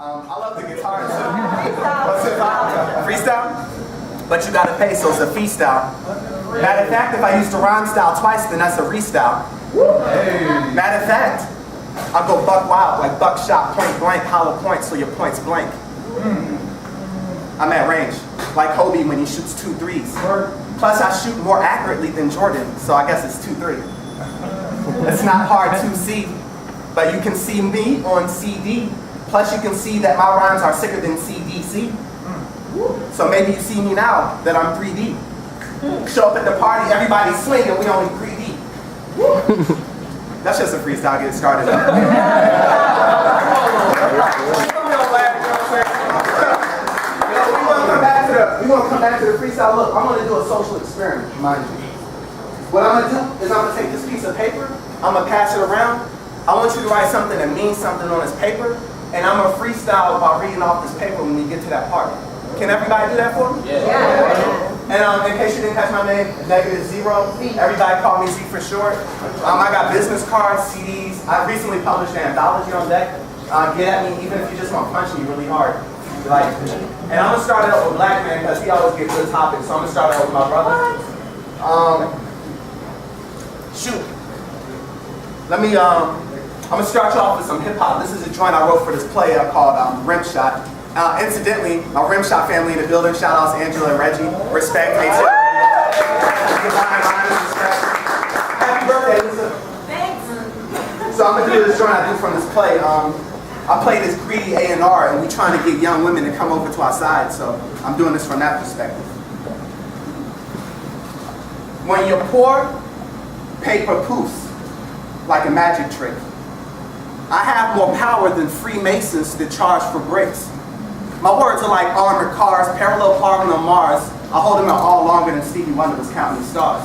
I love the guitar too. What's it about? Freestyle? But you gotta pay, so it's a fee style. Matter of fact, if I use the rhyme style twice, then that's a restyle. Matter of fact, I'll go buck wild, like buckshot, point blank, hollow point, so your point's blank. I'm at range, like Kobe when he shoots 2 threes. Plus, I shoot more accurately than Jordan, so I guess it's 2-3. It's not hard to see, but you can see me on CD. Plus, you can see that my rhymes are sicker than CDC. So maybe you see me now that I'm 3D. Show up at the party, everybody swinging, we only 3D. That's just a freestyle, get it started. We want to come back to the freestyle. Look, I'm going to do a social experiment, mind you. What I'm going to do is I'm going to take this piece of paper, I'm going to pass it around. I want you to write something that means something on this paper, and I'm going to freestyle by reading off this paper when we get to that part. Can everybody do that for me? Yeah. And in case you didn't catch my name, -0. Everybody call me Z for short. I got business cards, CDs. I recently published an anthology on deck. Get at me even if you just want to punch me really hard. Like, and I'm gonna start it out with Black Man because he always gets good topics. So I'm gonna start it out with my brother. Shoot. Let me. I'm gonna start you off with some hip hop. This is a joint I wrote for this play called Rim Shot. Incidentally, my Rim Shot family in the building. Shout outs to Angela and Reggie. Respect. Happy birthday, Lisa. Thanks. So I'm gonna do this joint I do from this play. I play this greedy A&R, and we're trying to get young women to come over to our side, so I'm doing this from that perspective. When you're poor, paper poofs, like a magic trick. I have more power than Freemasons that charge for bricks. My words are like armored cars, parallel parking on Mars. I hold them out all longer than Stevie Wonder was counting the stars.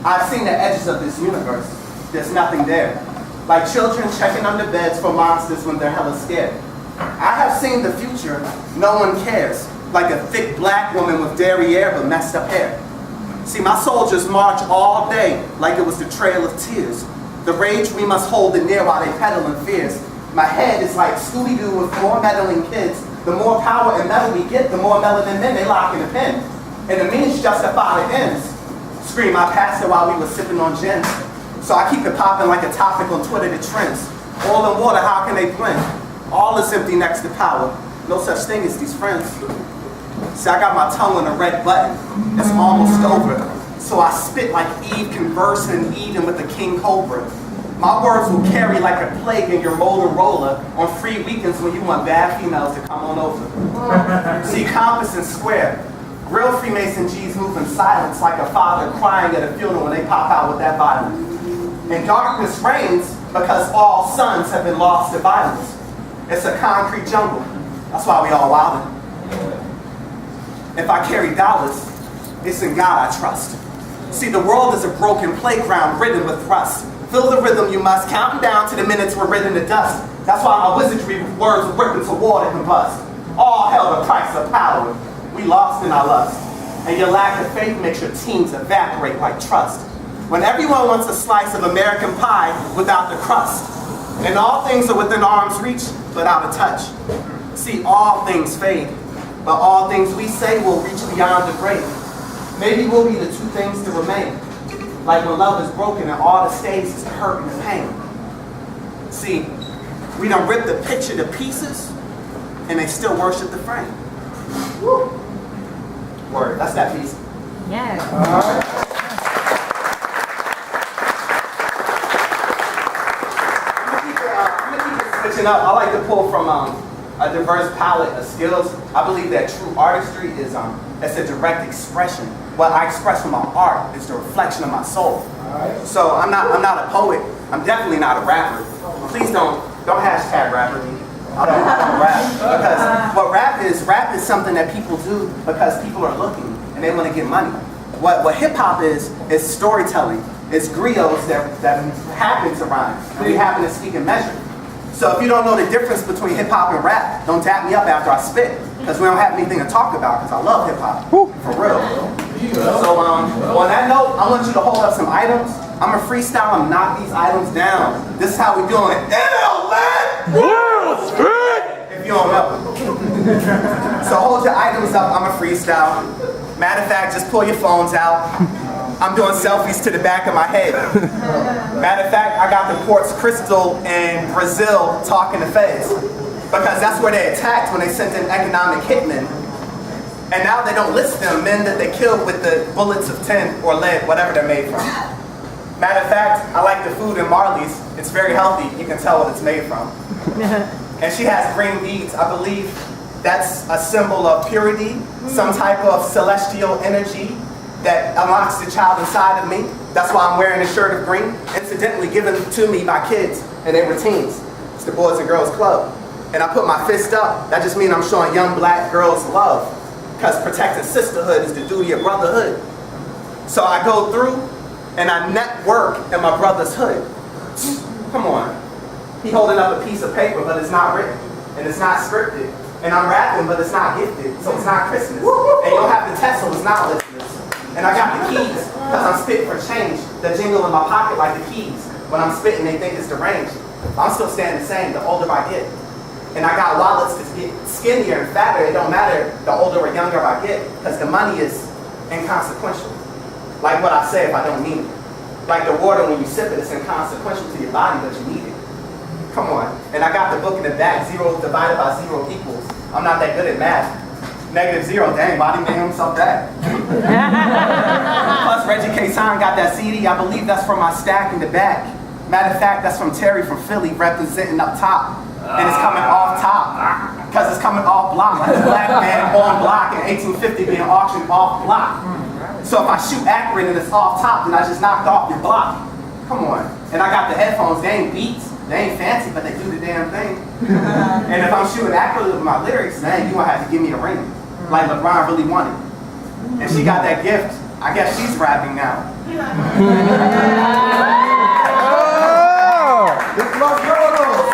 I've seen the edges of this universe. There's nothing there. Like children checking under beds for monsters when they're hella scared. I have seen the future, no one cares. Like a thick black woman with derriere but messed up hair. See, my soldiers march all day like it was the Trail of Tears. The rage we must hold it near while they peddle in fears. My head is like Scooby-Doo with 4 meddling kids. The more power and metal we get, the more melanin men they lock in a pen. And the means justify the ends. Scream, I passed it while we were sipping on gin. So I keep it popping like a topic on Twitter that trends. Oil and water, how can they blend? All is empty next to power. No such thing as these friends. See, I got my tongue on a red button. It's almost over. So I spit like Eve conversing in Eden with the King Cobra. My words will carry like a plague in your Motorola on free weekends when you want bad females to come on over. See, compass and square. Real Freemason G's move in silence like a father crying at a funeral when they pop out with that violence. And darkness reigns because all sons have been lost to violence. It's a concrete jungle. That's why we all wildin'. If I carry dollars, it's in God I trust. See, the world is a broken playground ridden with rust. Feel the rhythm you must, counting down to the minutes we're ridden to dust. That's why my wizardry words rip into water and bust. All hell the price of power. We lost in our lust. And your lack of faith makes your teams evaporate like trust. When everyone wants a slice of American pie without the crust. And all things are within arm's reach, but out of touch. See, all things fade, but all things we say will reach beyond the grave. Maybe we'll be the 2 things to remain. Like when love is broken and all that stays is the hurt and the pain. See, we done ripped the picture to pieces, and they still worship the frame. Woo. Word, that's that piece. Yeah. All right. Switching up, I like to pull from a diverse palette of skills. I believe that true artistry is it's a direct expression. What I express from my art is the reflection of my soul. So I'm not a poet. I'm definitely not a rapper. Please don't hashtag rapper me. I don't rap because what rap is something that people do because people are looking and they want to get money. What hip hop is storytelling. It's griots that happen to rhyme. We happen to speak and measure. So if you don't know the difference between hip hop and rap, don't tap me up after I spit, because we don't have anything to talk about, because I love hip hop, for real. So on that note, I want you to hold up some items. I'm a freestyle and knock these items down. This is how we doing it. ILL LYT! World Street! So hold your items up, I'm a freestyle. Matter of fact, just pull your phones out. I'm doing selfies to the back of my head. Matter of fact, I got the Quartz Crystal in Brazil talking to feds. Because that's where they attacked when they sent in economic hitmen. And now they don't list them, men that they killed with the bullets of tin or lead, whatever they're made from. Matter of fact, I like the food in Marlee's. It's very healthy. You can tell what it's made from. And she has green beads. I believe that's a symbol of purity, some type of celestial energy that unlocks the child inside of me. That's why I'm wearing a shirt of green, incidentally given to me by kids, and they were teens. It's the Boys and Girls Club. And I put my fist up. That just means I'm showing young black girls love, because protecting sisterhood is the duty of brotherhood. So I go through and I network in my brother's hood. Come on. He holding up a piece of paper, but it's not written, and it's not scripted. And I'm rapping, but it's not gifted, so it's not Christmas. And you don't have to test, so it's not listeners. And I got the keys, because I'm spitting for change. The jingle in my pocket like the keys. When I'm spitting, they think it's the range. I'm still staying the same the older I get. And I got wallets to get skinnier and fatter. It don't matter the older or younger I get, because the money is inconsequential. Like what I say if I don't mean it. Like the water, when you sip it, it's inconsequential to your body, but you need it. Come on. And I got the book in the back, 0 divided by 0 equals. I'm not that good at math. -0, dang, body made himself that. Plus, Reggie K. Sign got that CD. I believe that's from my stack in the back. Matter of fact, that's from Terry from Philly representing up top. And it's coming off top. Because it's coming off block. Like a black man on block in 1850 being auctioned off block. So if I shoot accurate and it's off top, then I just knocked off your block. Come on. And I got the headphones, they ain't beats. They ain't fancy, but they do the damn thing. And if I'm shooting accurately with my lyrics, man, you gonna have to give me a ring. Like LeBron really wanted. And she got that gift. I guess she's rapping now.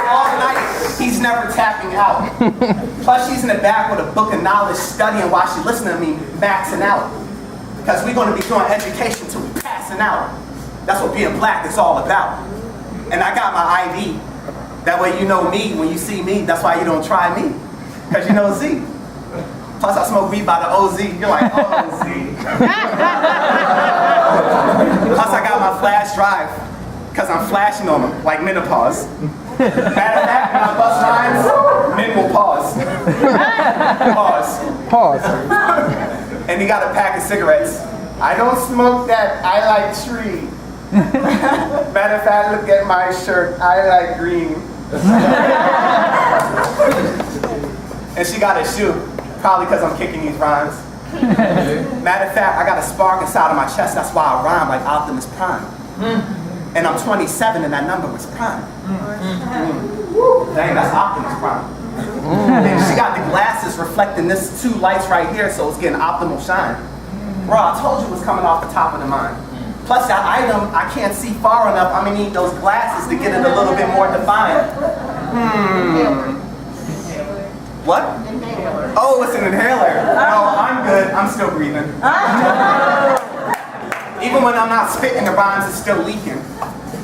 All night, he's never tapping out. Plus, she's in the back with a book of knowledge, studying while she listening to me, maxing out. Because we're gonna be doing education till we passing out. That's what being black is all about. And I got my ID. That way you know me when you see me. That's why you don't try me. Because you know Z. Plus I smoke weed by the OZ. You're like, oh, Z. Plus I got my flash drive. Because I'm flashing on them like menopause. Matter of fact, when I bust rhymes, men will pause. Pause. And he got a pack of cigarettes. I don't smoke that. I like tree. Matter of fact, look at my shirt. I like green. And she got a shoe, probably because I'm kicking these rhymes. Matter of fact, I got a spark inside of my chest. That's why I rhyme like Optimus Prime. And I'm 27, and that number was prime. Dang, that's Optimus Prime. And she got the glasses reflecting this 2 lights right here, so it's getting optimal shine. Bro, I told you it was coming off the top of the mind. Plus that item, I can't see far enough. I'm gonna need those glasses to get it a little bit more defined. What? Oh, it's an inhaler. No, I'm good. I'm still breathing. Even when I'm not spitting, the rhymes is still leaking.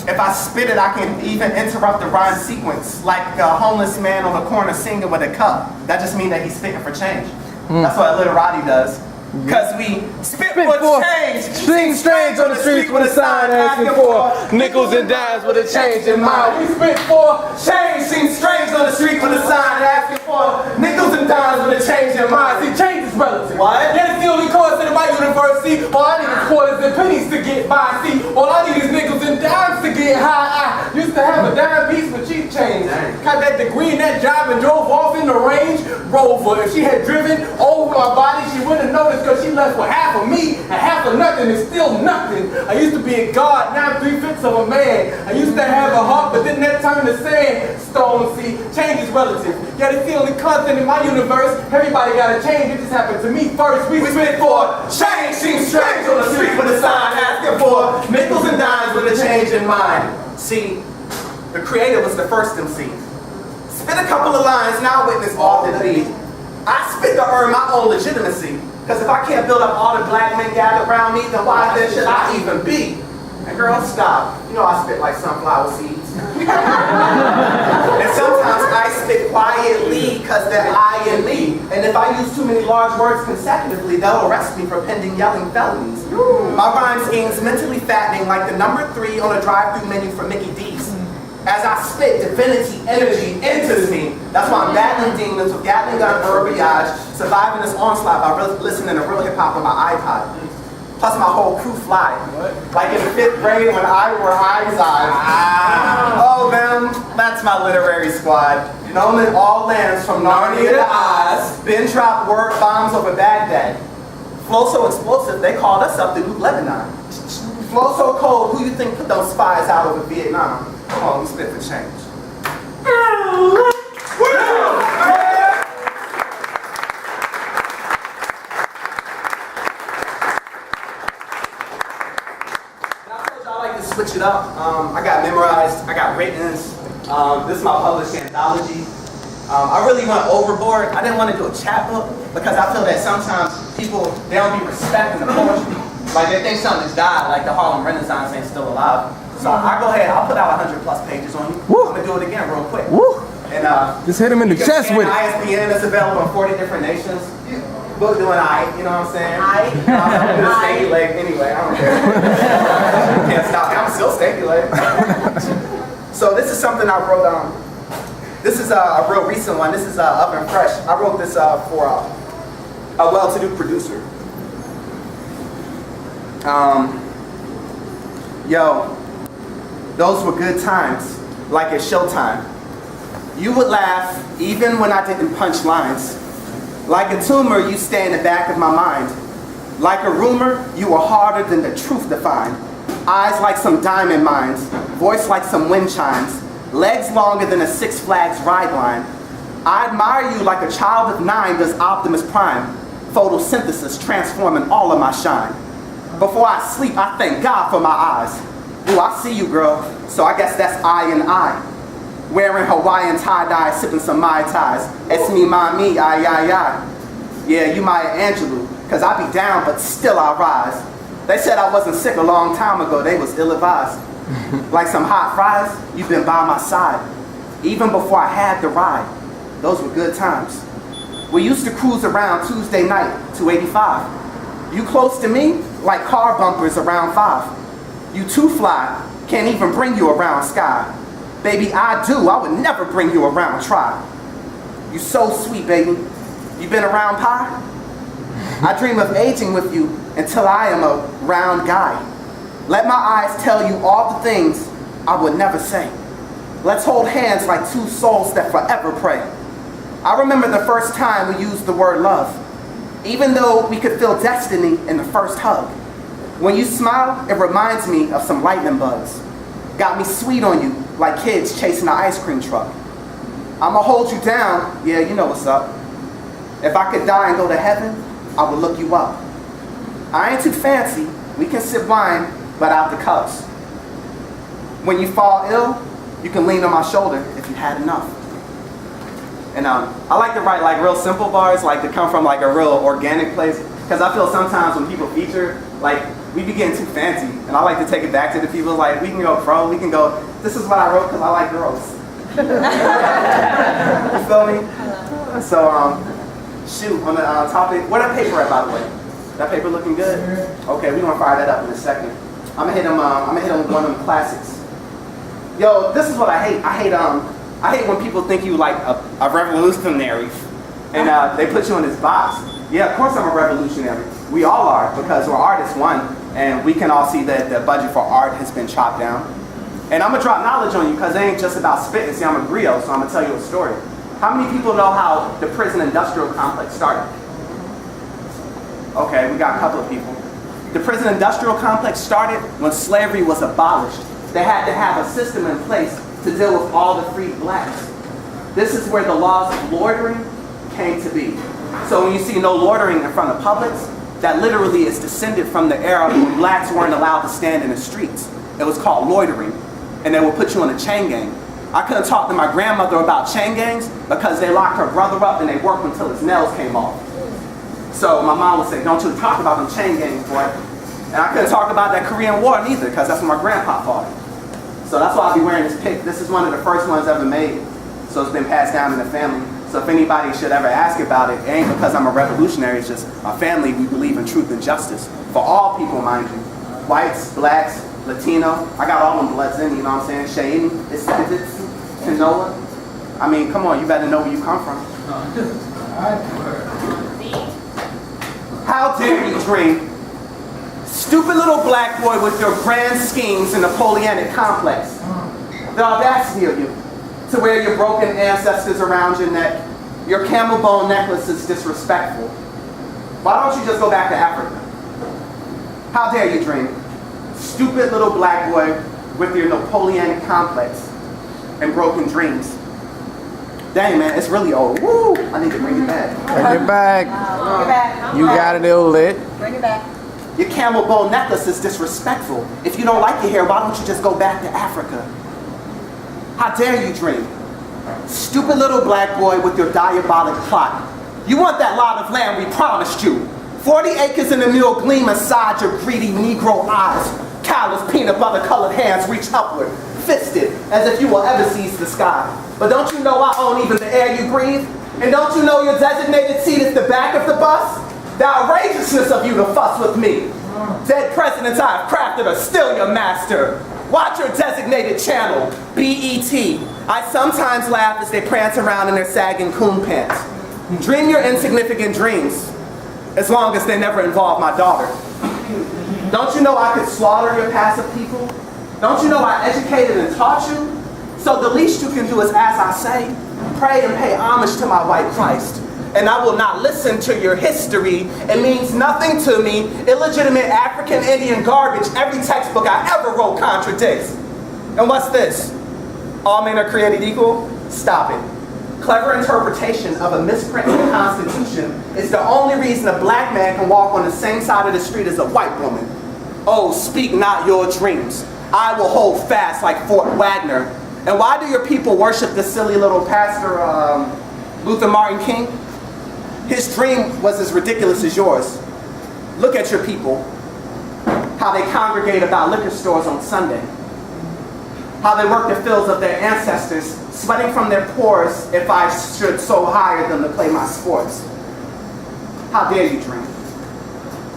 If I spit it, I can even interrupt the rhyme sequence, like a homeless man on the corner singing with a cup. That just means that he's spitting for change. That's what Little Roddy does. Cause we spit for change, sing strange on the streets with a sign asking for nickels and dimes with a change in mind. We spit for change, sing strange on the street with a sign asking for nickels and dimes with a change in mind. See, change is relative. What? Yeah, it's the only concept in my universe. See, all I need is quarters and pennies to get by. See, all I need is nickels and dimes to get high. I used to have a dime piece for cheap change. Got that degree in that job and drove off in the Range Rover. If she had driven over my body, she wouldn't have noticed. Because she left with half of me and half of nothing is still nothing. I used to be a god, now I'm 3/5 of a man. I used to have a heart, but then that turned to sandstone. See, change is relative. Yet it's the only constant in my universe. Everybody gotta change, it just happened to me first. We spit for change, seems strange on the street with a sign asking for nickels and dimes with a change in mind. See, the creator was the first MC. Spit a couple of lines, now witness all that be. I spit to earn my own legitimacy. Because if I can't build up all the black men gathered around me, then why then should I even be? And girl, stop. You know I spit like sunflower seeds. And sometimes I spit quietly because they're I and me. And if I use too many large words consecutively, they'll arrest me for pending yelling felonies. My rhyme scheme's mentally fattening like the number 3 on a drive-through menu for Mickey D's. As I spit, divinity energy enters me. That's why I'm battling demons with Gatling gun verbiage, surviving this onslaught by listening to real hip-hop on my iPod. Plus my whole crew fly. Like in the 5th grade when I wore eyes. Oh man, that's my literary squad. Known in all lands from Narnia to Oz. Been dropped word bombs over Baghdad. Flow so explosive, they called us up to New Lebanon. Flow so cold, who you think put those spies out over Vietnam? Come on, we spit for change. Switch it up. I got memorized, I got writtens. This is my published anthology. I really went overboard. I didn't want to do a chapbook because I feel that sometimes people, they don't be respecting the poetry. Like they think something's died, like the Harlem Renaissance ain't still alive. So I go ahead, I'll put out 100+ pages on you. Woo. I'm gonna do it again real quick. Woo. And just hit him in the chest with it. ISBN is available in 40 different nations. Book doing I, you know what I'm saying? I'm gonna stay leg anyway, I don't care. Can't stop me, I'm still stay leg. So this is something I wrote on. This is a real recent one. This is Oven Fresh. I wrote this for a well-to-do producer. Yo, those were good times, like it's showtime. You would laugh even when I didn't punch lines. Like a tumor, you stay in the back of my mind. Like a rumor, you are harder than the truth to find. Eyes like some diamond mines, voice like some wind chimes, legs longer than a Six Flags ride line. I admire you like a child of 9 does Optimus Prime, photosynthesis transforming all of my shine. Before I sleep, I thank God for my eyes. Ooh, I see you, girl, so I guess that's eye and eye. Wearing Hawaiian tie-dye, sipping some Mai Tais. It's me, mommy, ay. Yeah, you Maya Angelou, cause I be down, but still I rise. They said I wasn't sick a long time ago, they was ill-advised. Like some hot fries, you've been by my side. Even before I had the ride, those were good times. We used to cruise around Tuesday night, 285. You close to me, like car bumpers around 5. You too fly, can't even bring you around Sky. Baby, I would never bring you around Try. You so sweet, baby. You been around pie? I dream of aging with you until I am a round guy. Let my eyes tell you all the things I would never say. Let's hold hands like two souls that forever pray. I remember the first time we used the word love, even though we could feel destiny in the first hug. When you smile, it reminds me of some lightning bugs. Got me sweet on you, like kids chasing an ice cream truck. I'ma hold you down, yeah, you know what's up. If I could die and go to heaven, I would look you up. I ain't too fancy, we can sip wine, but out the cups. When you fall ill, you can lean on my shoulder if you had enough. And I like to write like real simple bars, like to come from like a real organic place, because I feel sometimes when people feature, like we be getting too fancy, and I like to take it back to the people, like we can go pro, we can go, this is what I wrote because I like girls. You feel me? So shoot, on the topic, where that paper at, by the way? That paper looking good? Okay, we're gonna fire that up in a second. I'm gonna hit him with one of them classics. Yo, this is what I hate. I hate when people think you like a revolutionary, and they put you in this box. Yeah, of course I'm a revolutionary. We all are, because we're artists, one, and we can all see that the budget for art has been chopped down. And I'm gonna drop knowledge on you, because it ain't just about spitting. See, I'm a griot, so I'm gonna tell you a story. How many people know how the prison industrial complex started? Okay, we got a couple of people. The prison industrial complex started when slavery was abolished. They had to have a system in place to deal with all the freed blacks. This is where the laws of loitering came to be. So when you see no loitering in front of publics, that literally is descended from the era when blacks weren't allowed to stand in the streets. It was called loitering, and they would put you in a chain gang. I couldn't talk to my grandmother about chain gangs because they locked her brother up and they worked until his nails came off. So my mom would say, don't you talk about them chain gangs, boy. And I couldn't talk about that Korean War neither, because that's what my grandpa fought. So that's why I'll be wearing this pick. This is one of the first ones ever made. So it's been passed down in the family. So if anybody should ever ask about it, it ain't because I'm a revolutionary, it's just my family, we believe in truth and justice. For all people, mind you. Whites, blacks, Latino, I got all them bloods in, you know what I'm saying? Shady, Hispanics, Kanoa. I mean, come on, you better know where you come from. How dare you dream? Stupid little black boy with your grand schemes and Napoleonic complex. The audacity of you to wear your broken ancestors around your neck. Your camel bone necklace is disrespectful. Why don't you just go back to Africa? How dare you dream? Stupid little black boy with your Napoleonic complex and broken dreams. Dang, man, it's really old. Woo! I need to bring it back. Bring it back. Bring it back. You got it, ILL LYT. Bring it back. Your camel bone necklace is disrespectful. If you don't like your hair, why don't you just go back to Africa? How dare you dream? Stupid little black boy with your diabolic plot. You want that lot of land we promised you. 40 acres and a mule gleam inside your greedy Negro eyes. Callous peanut butter colored hands reach upward, fisted, as if you will ever seize the sky. But don't you know I own even the air you breathe? And don't you know your designated seat is the back of the bus? The outrageousness of you to fuss with me. Dead presidents I have crafted are still your master. Watch your designated channel, BET. I sometimes laugh as they prance around in their sagging coon pants. Dream your insignificant dreams, as long as they never involve my daughter. Don't you know I could slaughter your passive people? Don't you know I educated and taught you? So the least you can do is, as I say, pray and pay homage to my white Christ. And I will not listen to your history. It means nothing to me. Illegitimate African Indian garbage every textbook I ever wrote contradicts. And what's this? All men are created equal? Stop it. Clever interpretation of a misprint in the Constitution is the only reason a black man can walk on the same side of the street as a white woman. Oh, speak not your dreams. I will hold fast like Fort Wagner. And why do your people worship the silly little pastor, Luther Martin King? His dream was as ridiculous as yours. Look at your people, how they congregate about liquor stores on Sunday, how they work the fields of their ancestors, sweating from their pores if I should so hire them to play my sports. How dare you dream?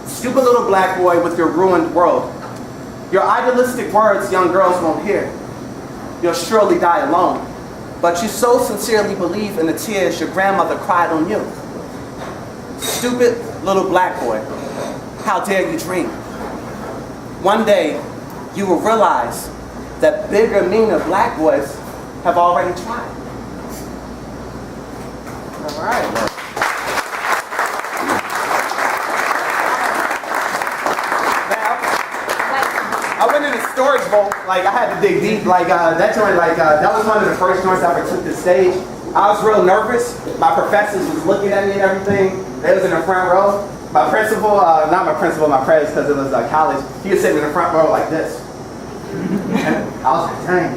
Stupid little black boy with your ruined world. Your idealistic words young girls won't hear. You'll surely die alone, but you so sincerely believe in the tears your grandmother cried on you. Stupid little black boy, how dare you dream? One day, you will realize that bigger, meaner black boys have already tried. All right. I went in the storage vault, like I had to dig deep, like that joint, that was one of the first joints I ever took to the stage. I was real nervous. My professors was looking at me and everything. They was in the front row. My principal, not my principal, my pres, because it was college, he was sitting in the front row like this. And I was like, dang.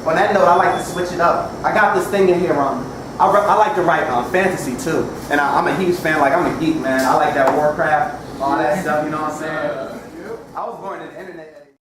On that note, I like to switch it up. I got this thing in here, I like to write fantasy too. And I'm a huge fan, like I'm a geek, man. I like that Warcraft, all that stuff, you know what I'm saying? I was born in the internet.